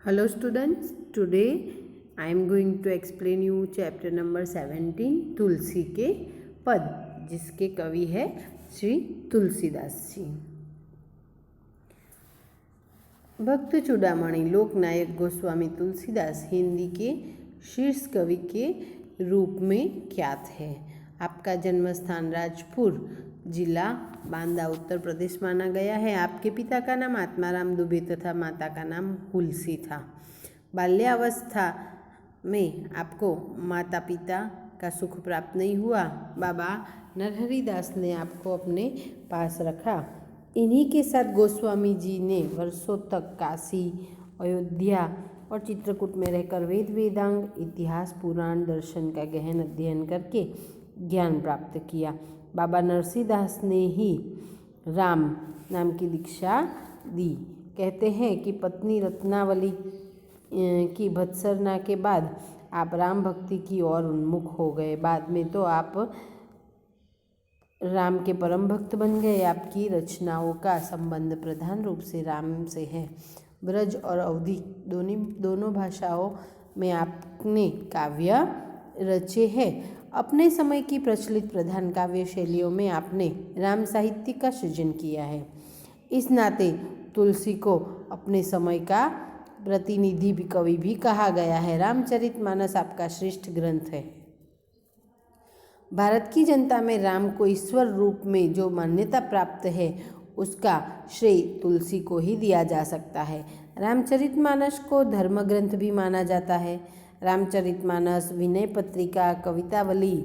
Hello students, today I am going to explain you chapter number 17 तुलसी के पद, जिसके कवि है श्री तुलसीदास जी। भक्त चूड़ामणि लोकनायक गोस्वामी तुलसीदास हिंदी के शीर्ष कवि के रूप में ख्यात है। आपका जन्म स्थान राजपुर जिला बांदा उत्तर प्रदेश माना गया है। आपके पिता का नाम आत्माराम दुबे तथा माता का नाम हुलसी था। बाल्यावस्था में आपको माता पिता का सुख प्राप्त नहीं हुआ। बाबा नरहरि दास ने आपको अपने पास रखा। इन्हीं के साथ गोस्वामी जी ने वर्षों तक काशी, अयोध्या और चित्रकूट में रहकर वेद वेदांग, इतिहास, पुराण, दर्शन का गहन अध्ययन करके ज्ञान प्राप्त किया। बाबा नरसिंहदास ने ही राम नाम की दीक्षा दी। कहते हैं कि पत्नी रत्नावली की भत्सरना के बाद आप राम भक्ति की ओर उन्मुख हो गए। बाद में तो आप राम के परम भक्त बन गए। आपकी रचनाओं का संबंध प्रधान रूप से राम से है। ब्रज और अवधी दोनों भाषाओं में आपने काव्य रचे हैं। अपने समय की प्रचलित प्रधान काव्य शैलियों में आपने राम साहित्य का सृजन किया है। इस नाते तुलसी को अपने समय का प्रतिनिधि भी कवि भी कहा गया है। रामचरितमानस आपका श्रेष्ठ ग्रंथ है। भारत की जनता में राम को ईश्वर रूप में जो मान्यता प्राप्त है, उसका श्रेय तुलसी को ही दिया जा सकता है। रामचरितमानस को धर्म ग्रंथ भी माना जाता है। रामचरितमानस, विनय पत्रिका, कवितावली,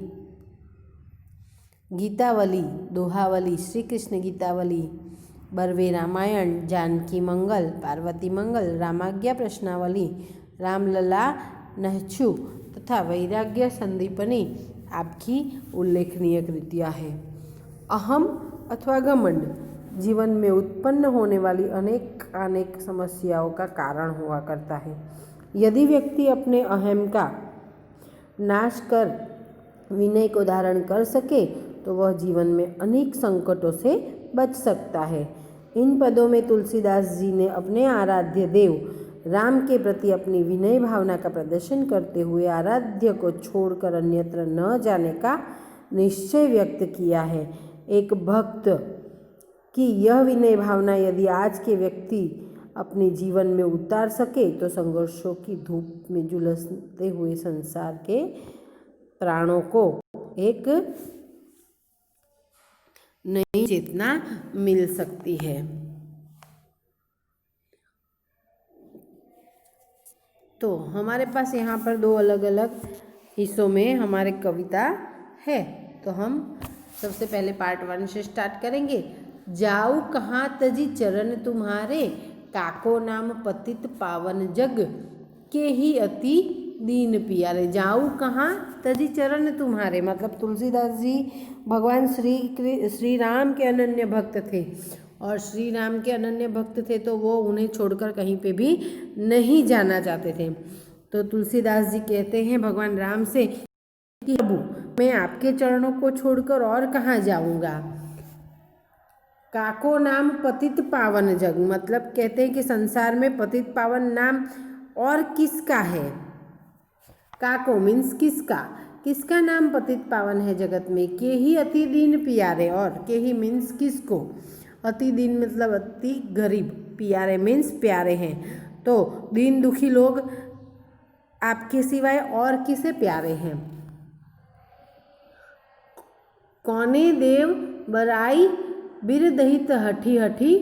गीतावली, दोहावली, श्री कृष्ण गीतावली, बरवे रामायण, जानकी मंगल, पार्वती मंगल, रामाज्ञा प्रश्नावली, रामलला नहछु तथा वैराग्य संदीपनी आपकी उल्लेखनीय कृतियाँ हैं। अहम अथवा घमंड जीवन में उत्पन्न होने वाली अनेक समस्याओं का कारण हुआ करता है। यदि व्यक्ति अपने अहम का नाश कर विनय को धारण कर सके तो वह जीवन में अनेक संकटों से बच सकता है। इन पदों में तुलसीदास जी ने अपने आराध्य देव राम के प्रति अपनी विनय भावना का प्रदर्शन करते हुए आराध्य को छोड़कर अन्यत्र न जाने का निश्चय व्यक्त किया है। एक भक्त की यह विनय भावना यदि आज के व्यक्ति अपने जीवन में उतार सके तो संघर्षों की धूप में झुलसते हुए संसार के प्राणों को एक नई चेतना मिल सकती है। तो हमारे पास यहाँ पर दो अलग अलग हिस्सों में हमारे कविता है। तो हम सबसे पहले पार्ट 1 से स्टार्ट करेंगे। जाऊ कहाँ तजी चरण तुम्हारे, काको नाम पतित पावन जग, के ही अति दीन पियारे। जाऊ कहाँ तजी चरण तुम्हारे, मतलब तुलसीदास जी भगवान श्री राम के अनन्य भक्त थे, और श्री राम के अनन्य भक्त थे तो वो उन्हें छोड़कर कहीं पे भी नहीं जाना चाहते थे। तो तुलसीदास जी कहते हैं भगवान राम से कि प्रभु मैं आपके चरणों को छोड़कर और कहाँ जाऊँगा। काको नाम पतित पावन जग, मतलब कहते हैं कि संसार में पतित पावन नाम और किसका है। काको मीन्स किसका नाम पतित पावन है जगत में। के ही अति दीन पियारे, और के ही मीन्स किसको। अति दीन मतलब अति गरीब, पियारे मीन्स प्यारे हैं। तो दीन दुखी लोग आपके सिवाय और किसे प्यारे हैं। कौने देव बराई बिरदहित हठी हठी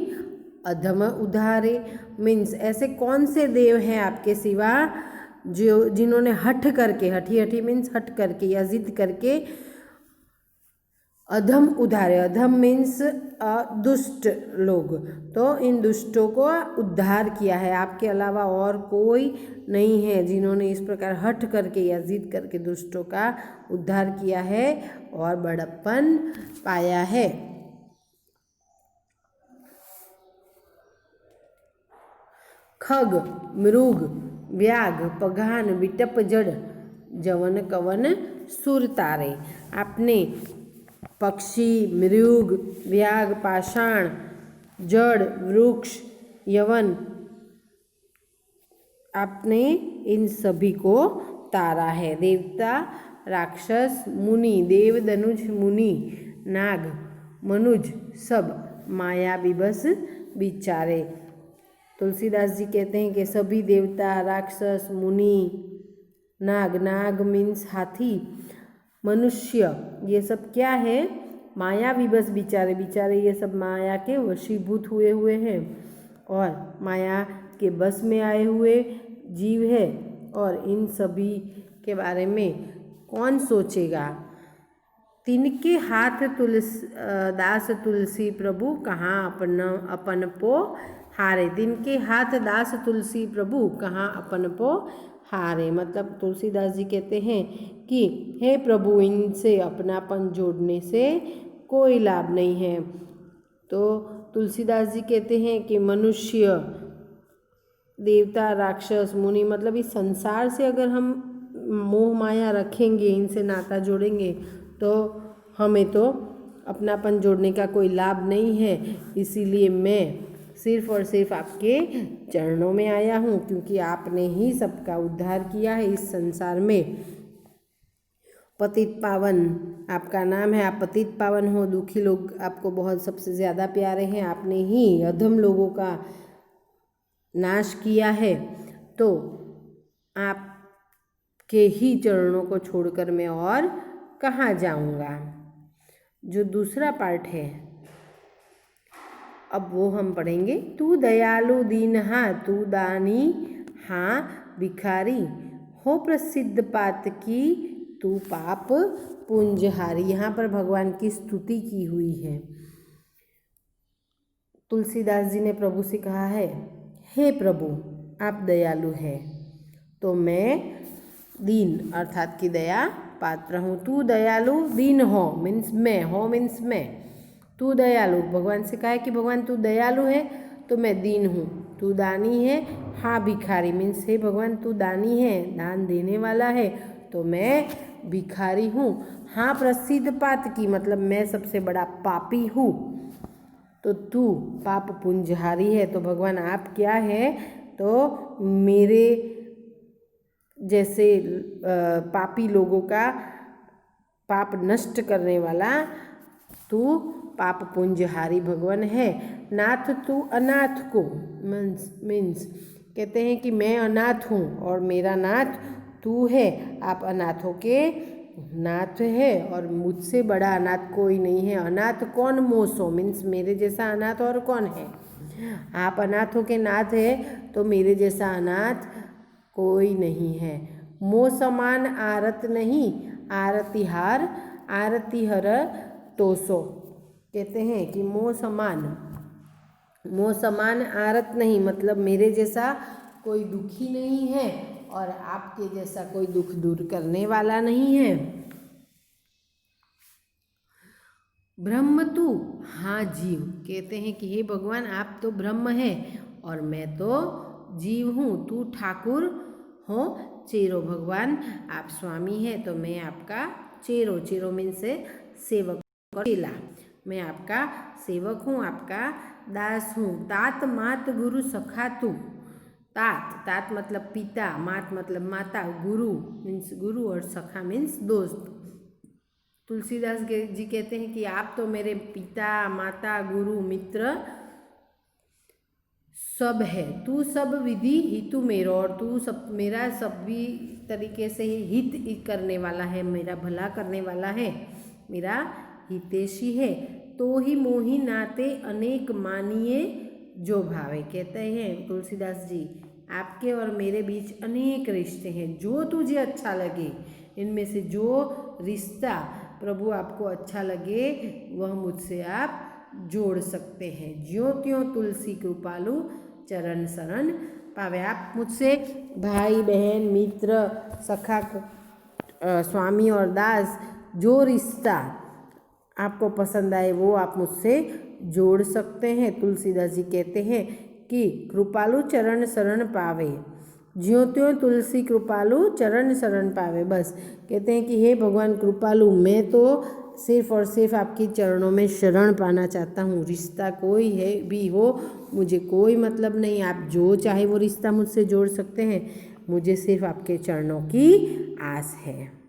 अधम उधारे, मीन्स ऐसे कौन से देव हैं आपके सिवा जो जिन्होंने हठ करके, हठी हठी मीन्स हट करके या जिद करके अधम उधारे। अधम मीन्स दुष्ट लोग, तो इन दुष्टों को उद्धार किया है। आपके अलावा और कोई नहीं है जिन्होंने इस प्रकार हठ करके या जिद करके दुष्टों का उद्धार किया है और बड़प्पन पाया है। खग, मृग, व्याघ, पघान, विटप, जड़, जवन कवन सुर तारे। आपने पक्षी, मृग, व्याघ, पाषाण, जड़, वृक्ष, यवन आपने इन सभी को तारा है। देवता, राक्षस, मुनि, देव, धनुष, मुनि, नाग, मनुज सब माया विवश बिचारे। तुलसीदास जी कहते हैं कि सभी देवता, राक्षस, मुनि, नाग मीन्स हाथी, मनुष्य, ये सब क्या है? माया विवश बिचारे। बिचारे ये सब माया के वशीभूत हुए हैं और माया के बस में आए हुए जीव है। और इन सभी के बारे में कौन सोचेगा? तिनके हाथ दास तुलसी प्रभु कहाँ अपन पो हारे। तिनके हाथ दास तुलसी प्रभु कहाँ अपन पो हारे। मतलब तुलसीदास जी कहते हैं कि हे प्रभु, इनसे अपनापन जोड़ने से कोई लाभ नहीं है। तो तुलसीदास जी कहते हैं कि मनुष्य, देवता, राक्षस, मुनि, मतलब इस संसार से अगर हम मोह माया रखेंगे, इनसे नाता जोड़ेंगे, तो हमें तो अपनापन जोड़ने का कोई लाभ नहीं है। इसीलिए मैं सिर्फ और सिर्फ आपके चरणों में आया हूँ, क्योंकि आपने ही सबका उद्धार किया है इस संसार में। पतित पावन आपका नाम है, आप पतित पावन हो। दुखी लोग आपको बहुत सबसे ज़्यादा प्यारे हैं। आपने ही अधम लोगों का नाश किया है। तो आपके ही चरणों को छोड़कर मैं और कहाँ जाऊँगा। जो दूसरा पार्ट है अब वो हम पढ़ेंगे। तू दयालु दीनहा, तू दानी हाँ भिखारी, हो प्रसिद्ध पात की, तू पाप पुंजहारी। यहाँ पर भगवान की स्तुति की हुई है। तुलसीदास जी ने प्रभु से कहा है, हे प्रभु आप दयालु हैं, तो मैं दीन अर्थात की दया पात्र हूँ। तू दयालु दीन हो मीन्स मैं, हो मीन्स मैं। तू दयालु, भगवान से कहा है कि भगवान तू दयालु है तो मैं दीन हूँ। तू दानी है, हाँ भिखारी मीन्स हे भगवान तू दानी है, दान देने वाला है, तो मैं भिखारी हूँ। हाँ प्रसिद्ध पात की, मतलब मैं सबसे बड़ा पापी हूँ। तो तू पाप पुंजहारी है, तो भगवान आप क्या है? तो मेरे जैसे पापी लोगों का पाप नष्ट करने वाला तू पाप पुंजहारी भगवान है। नाथ तू अनाथ को मीन्स कहते हैं कि मैं अनाथ हूँ और मेरा नाथ तू है। आप अनाथों के नाथ है और मुझसे बड़ा अनाथ कोई नहीं है। अनाथ कौन मोसो मीन्स मेरे जैसा अनाथ और कौन है। आप अनाथों के नाथ है तो मेरे जैसा अनाथ कोई नहीं है। मो समान आरत नहीं, आरतिहार आरतिहर तोसो। कहते हैं कि मो समान आरत नहीं, मतलब मेरे जैसा कोई दुखी नहीं है और आपके जैसा कोई दुख दूर करने वाला नहीं है। ब्रह्म तू हाँ जीव, कहते हैं कि हे भगवान आप तो ब्रह्म है और मैं तो जीव हूँ। तू ठाकुर हो चेरो, भगवान आप स्वामी है तो मैं आपका चेरो, चेरो मीन्स से सेवक चेला, मैं आपका सेवक हूँ, आपका दास हूँ। तात मात गुरु सखा तू, तात मतलब पिता, मात मतलब माता, गुरु मीन्स गुरु और सखा मीन्स दोस्त। तुलसीदास जी कहते हैं कि आप तो मेरे पिता, माता, गुरु, मित्र सब है। तू सब विधि हितु मेरो, और तू सब मेरा सभी तरीके से हित करने वाला है, मेरा भला करने वाला है, मेरा हितैषी है। तो ही मोहि नाते अनेक मानिए जो भावे। कहते हैं तुलसीदास जी आपके और मेरे बीच अनेक रिश्ते हैं, जो तुझे अच्छा लगे इनमें से जो रिश्ता प्रभु आपको अच्छा लगे वह मुझसे आप जोड़ सकते हैं। ज्यों त्यों तुलसी कृपालु चरण शरण पावे। आप मुझसे भाई बहन मित्र सखा स्वामी और दास जो रिश्ता आपको पसंद आए वो आप मुझसे जोड़ सकते हैं। तुलसीदास जी कहते हैं कि कृपालु चरण शरण पावे, ज्यों त्यों तुलसी कृपालु चरण शरण पावे। बस कहते हैं कि हे भगवान कृपालु, मैं तो सिर्फ़ और सिर्फ आपके चरणों में शरण पाना चाहता हूँ। रिश्ता कोई है भी हो, मुझे कोई मतलब नहीं, आप जो चाहे वो रिश्ता मुझसे जोड़ सकते हैं, मुझे सिर्फ आपके चरणों की आस है।